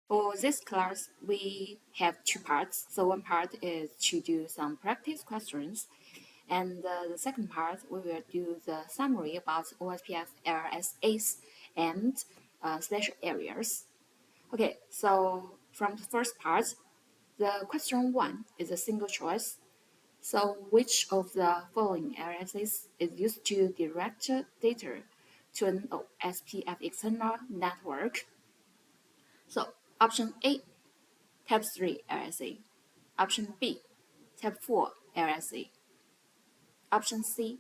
For this class, we have two parts. So one part is to do some practice questions, and the second part we will do the summary about OSPF LSAs and special areas. Okay, so from the first part, the question 1 is a single choice. So which of the following LSAs is used to direct data to an OSPF external network? So option A, Type 3 LSA. Option B, Type 4 LSA. Option C,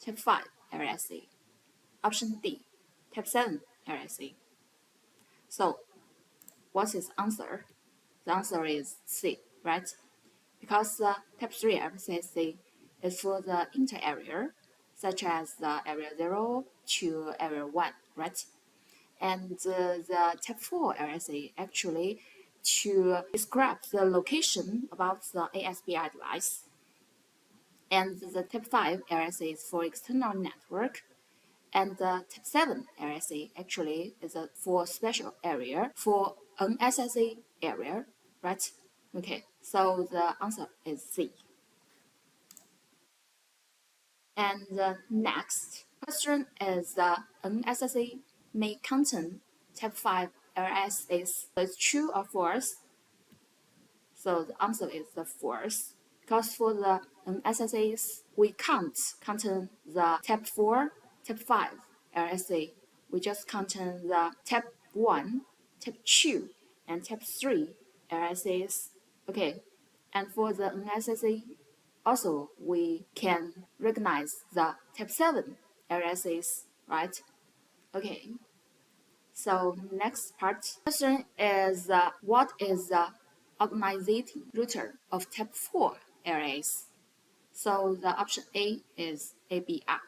Type 5 LSA. Option D, Type 7 LSA. So, what's his answer? The answer is C, right? Because the Type 3 LSA is for the inter-area, such as the area 0 to area 1, right? And the Type 4 LSA actually to describe the location about the ASBR device. And the Type 5 LSA is for external network. And the Type 7 LSA actually is for special area, for an SSA area, right? Okay, so the answer is C. And the next question is an SSA may contain Type 5 LSAs. It's true or false? So the answer is the false. Because for the SSAs, we can't contain the Type 4, Type 5 LSA. We just contain the Type 1, Type 2, and Type 3 LSAs. Okay, and for the SSA, also we can recognize the Type 7 LSAs, right? Okay. So next part question is what is the organizing router of Type 4 arrays? So the option A is ABR,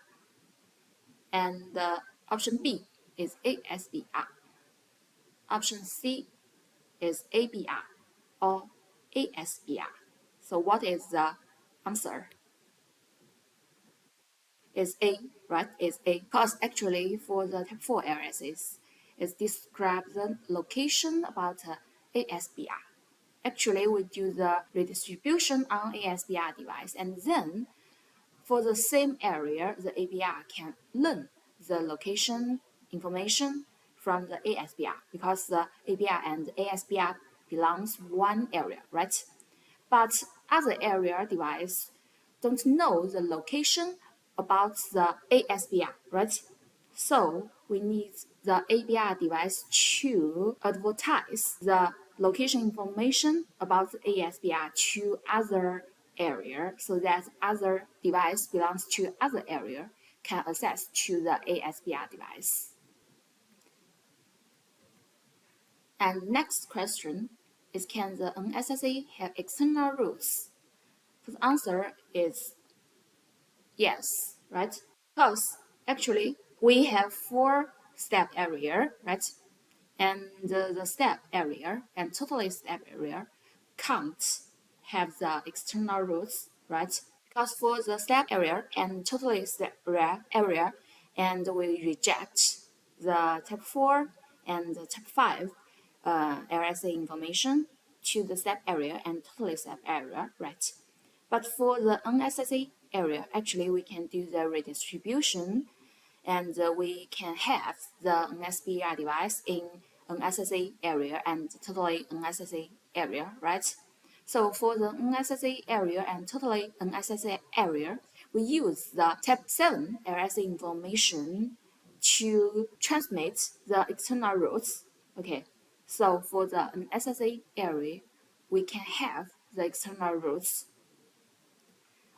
and the option B is ASBR. Option C is ABR or ASBR. So what is the answer? Is A, right? Is A. Because actually for the Type 4 RSAs, it describes the location about ASBR. Actually, we do the redistribution on ASBR device, and then for the same area, the ABR can learn the location information from the ASBR because the ABR and ASBR belongs one area, right? But other area device don't know the location about the ASBR, right? So we need the ABR device to advertise the location information about the ASBR to other area so that other device belongs to other area can access to the ASBR device. And next question is, can the NSSA have external routes? The answer is yes, right? Because actually we have 4-step area, right? And the step area and totally step area can't have the external routes, right? Because for the step area and totally step area, and we reject the Type 4 and the Type 5 LSA information to the step area and totally step area, right? But for the NSSA area, actually we can do the redistribution, and we can have the NSBR device in an SSA area and totally an SSA area, right? So for the NSSA area and totally an SSA area, we use the Type 7 LSA information to transmit the external routes. Okay, so for the SSA area, we can have the external routes.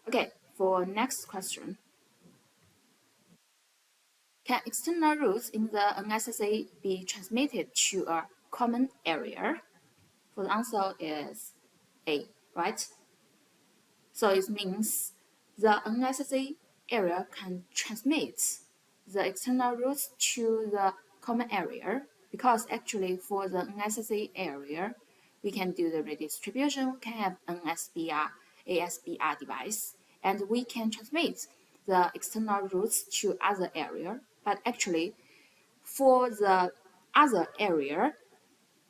Okay, for next question. Can external routes in the NSSA be transmitted to a common area? So the answer is A, right? So it means the NSSA area can transmit the external routes to the common area, because actually for the NSSA area, we can do the redistribution, we can have NSBR, ASBR device, and we can transmit the external routes to other area. But actually, for the other area,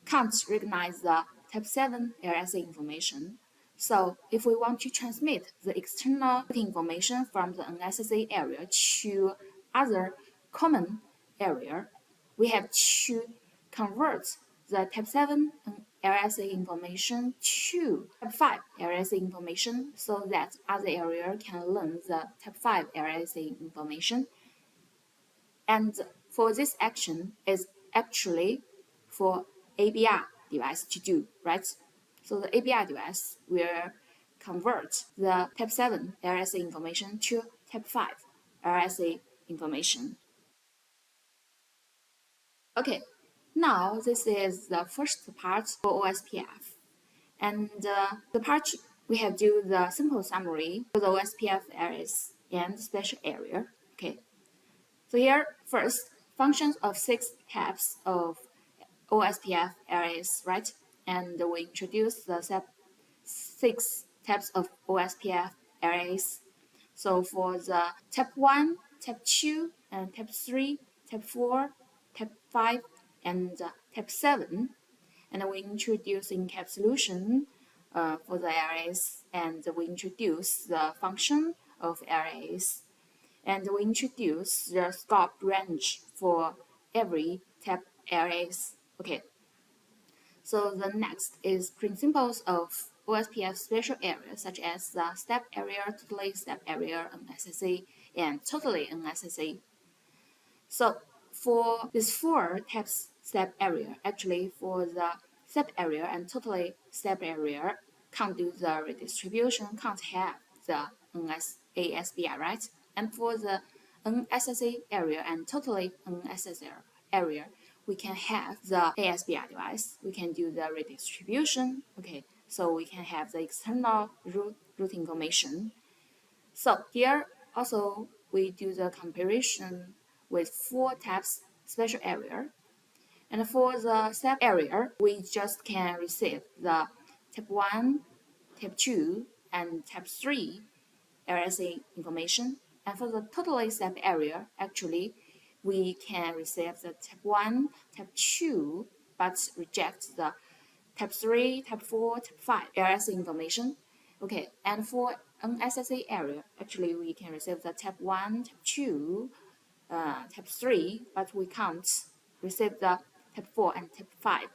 can't recognize the type 7 LSA information. So if we want to transmit the external information from the unSSA area to other common area, we have to convert the type 7 LSA information to type 5 LSA information so that other area can learn the type 5 LSA information. And for this action is actually for ABR device to do, right? So the ABR device will convert the type 7 LSA information to type 5 LSA information. Okay, now this is the first part for OSPF. And the part we have do the simple summary for the OSPF areas and special area. Okay, so here first, functions of 6 types of OSPF areas, right? And we introduce the 6 types of OSPF areas. So for the type 1, type 2, and type 3, type 4, type 5, and type 7. And we introduce encapsulation for the arrays, and we introduce the function of arrays, and we introduce the scope range for every type arrays. Okay. So the next is principles of OSPF special areas, such as the step area, totally step area, unSSA, and totally unSSA. So for these 4 types step area, actually for the step area and totally step area can't do the redistribution, can't have the ASBR, right? And for the unSSA area and totally unSSA area, we can have the ASBR device. We can do the redistribution. Okay, so we can have the external route information. So here also we do the comparison with 4 types special area. And for the step area, we just can receive the type 1, type 2, and type 3 LSA information. And for the totally step area, actually, we can receive the type 1, type 2, but reject the type 3, type 4, type 5 LSA information. Okay, and for unSSA area, actually, we can receive the type 1, type 2, type 3, but we can't receive the type 4 and type 5.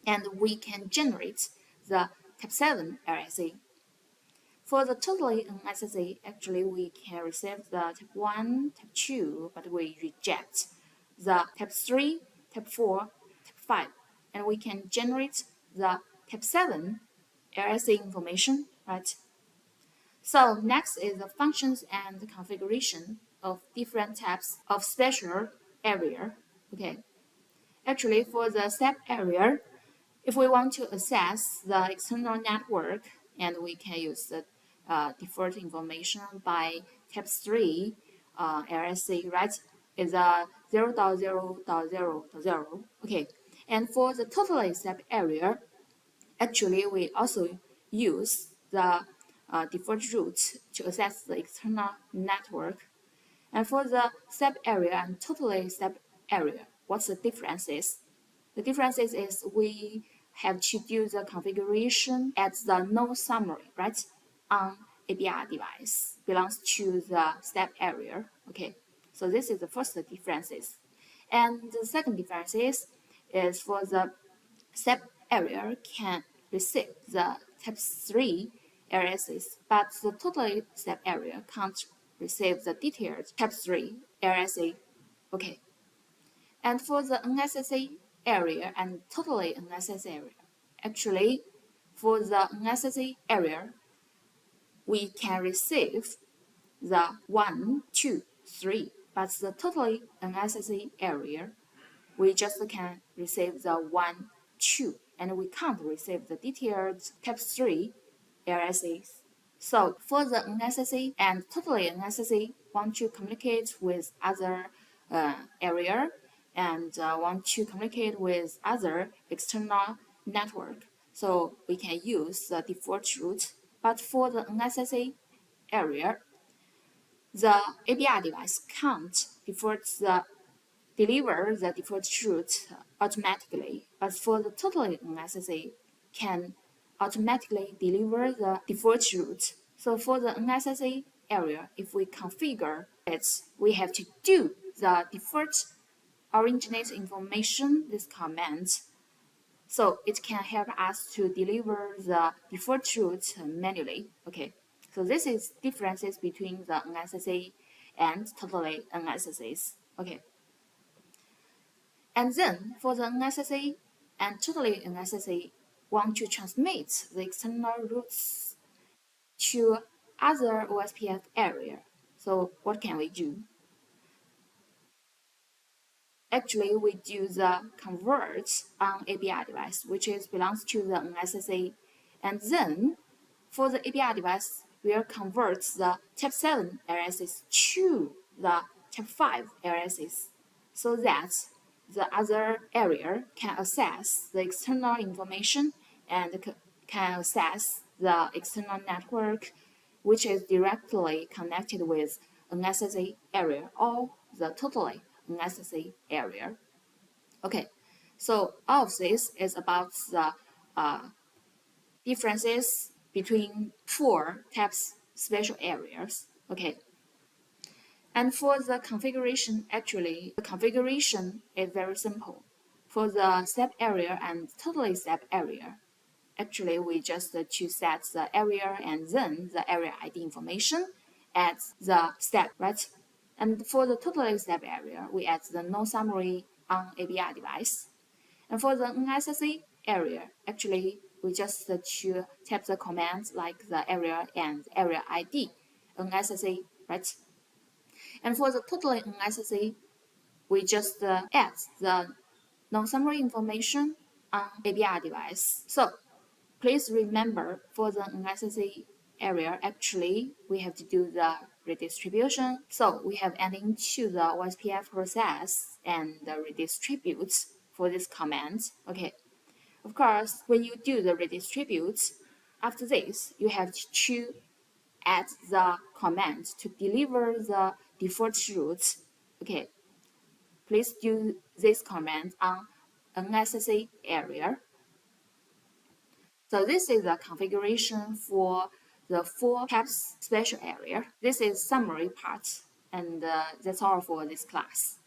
And we can generate the type 7 LSA. For the totally unSSA, actually we can receive the type 1, type 2, but we reject the type 3, type 4, type 5, and we can generate the type 7 LSA information, right? So next is the functions and the configuration of different types of special area. Okay, actually for the step area, if we want to access the external network, and we can use the default information by type 3 LSA, right? Is a 0.0.0.0. Okay, and for the totally step area, actually we also use the default route to access the external network. And for the step area and totally step area, what's the differences? The differences is we have to do the configuration at the no summary, right? On ABR device belongs to the step area. Okay, so this is the first differences. And the second differences is for the step area can receive the type 3 LSAs, but the totally step area can't receive the detailed type 3 LSA. Okay. And for the unSSA area and totally unSSA area, actually, for the unSSA area, we can receive the 1, 2, 3, but the totally unSSA area, we just can receive the 1, 2, and we can't receive the detailed type 3 LSAs. So for the unSSA and totally unSSA want to communicate with other area and want to communicate with other external network, so we can use the default route. But for the unSSA area, the ABR device can't default the deliver the default route automatically, but for the totally NSSA can automatically deliver the default route. So for the NSSA area, if we configure it, we have to do the default originate information, this command. So it can help us to deliver the default route manually. Okay, so this is differences between the NSSA and totally NSSAs. Okay, and then for the NSSA and totally NSSA want to transmit the external routes to other OSPF area. So what can we do? Actually, we do the convert on API device, which belongs to the NSSA, and then for the API device, we'll convert the Type 7 LSAs to the Type 5 LSAs, so that the other area can access the external information and can access the external network, which is directly connected with an SSA area or the totally SSA area. Okay, so all of this is about the differences between 4 types special areas. Okay, and for the configuration, actually, the configuration is very simple. For the step area and totally step area, actually, we just to set the area and then the area ID information at the step, right? And for the totally step area, we add the no summary on API device. And for the NSSA area, actually, we just to type the commands like the area and area ID, NSSA, right? And for the totally NSSA, we just add the non-summary information on API device. So please remember for the NSSA area, actually, we have to do the redistribution. So we have added into the OSPF process and redistribute for this command. Okay. Of course, when you do the redistribute, after this, you have to add the command to deliver the default route. Okay. Please do this command on NSSA area. So this is the configuration for the 4 types special area. This is summary part, and that's all for this class.